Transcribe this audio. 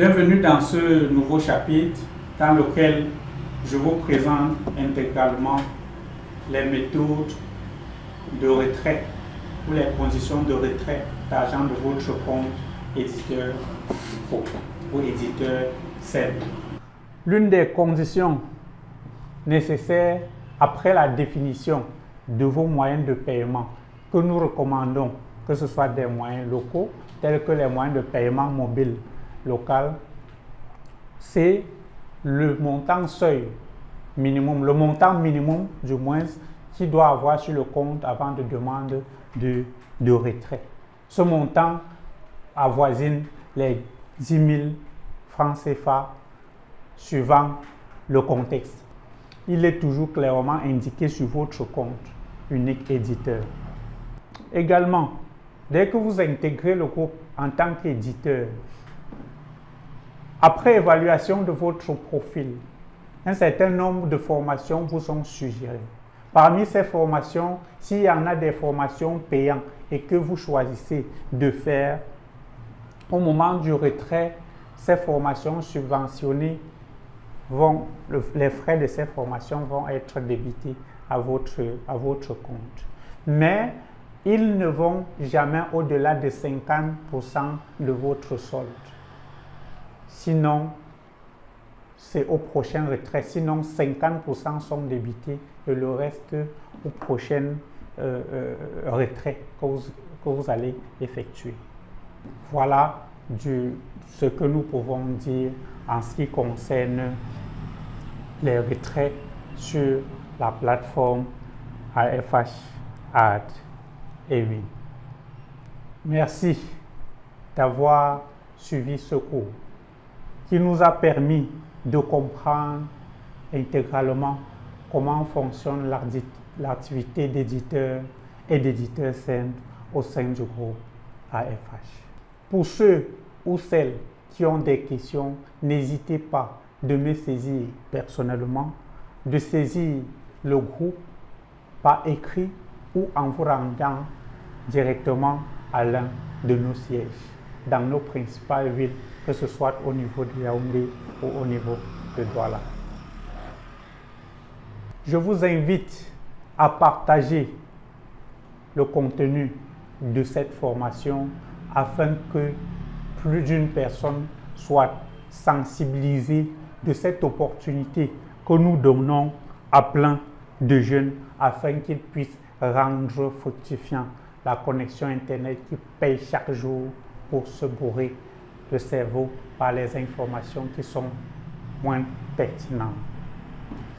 Bienvenue dans ce nouveau chapitre dans lequel je vous présente intégralement les méthodes de retrait ou les conditions de retrait d'argent de votre compte éditeur pro ou éditeur SEL. L'une des conditions nécessaires après la définition de vos moyens de paiement que nous recommandons, que ce soit des moyens locaux tels que les moyens de paiement mobile local, c'est le montant seuil minimum, le montant minimum du moins qu'il doit avoir sur le compte avant de demander de retrait. Ce montant avoisine les 10 000 francs CFA suivant le contexte. Il est toujours clairement indiqué sur votre compte unique éditeur. Également, dès que vous intégrez le groupe en tant qu'éditeur, après évaluation de votre profil, un certain nombre de formations vous sont suggérées. Parmi ces formations, s'il y en a des formations payantes et que vous choisissez de faire, au moment du retrait, ces formations subventionnées les frais de ces formations vont être débités à votre compte. Mais ils ne vont jamais au-delà de 50% de votre solde. Sinon, c'est au prochain retrait. Sinon, 50% sont débités et le reste au prochain retrait que vous allez effectuer. Voilà ce que nous pouvons dire en ce qui concerne les retraits sur la plateforme AFH Ad Ewin. Merci d'avoir suivi ce cours qui nous a permis de comprendre intégralement comment fonctionne l'activité d'éditeur et d'éditeur SEL au sein du groupe AFH. Pour ceux ou celles qui ont des questions, n'hésitez pas de me saisir personnellement, de saisir le groupe par écrit ou en vous rendant directement à l'un de nos sièges dans nos principales villes, que ce soit au niveau de Yaoundé ou au niveau de Douala. Je vous invite à partager le contenu de cette formation afin que plus d'une personne soit sensibilisée de cette opportunité que nous donnons à plein de jeunes afin qu'ils puissent rendre fructifiant la connexion Internet qui paye chaque jour pour se bourrer le cerveau par les informations qui sont moins pertinentes.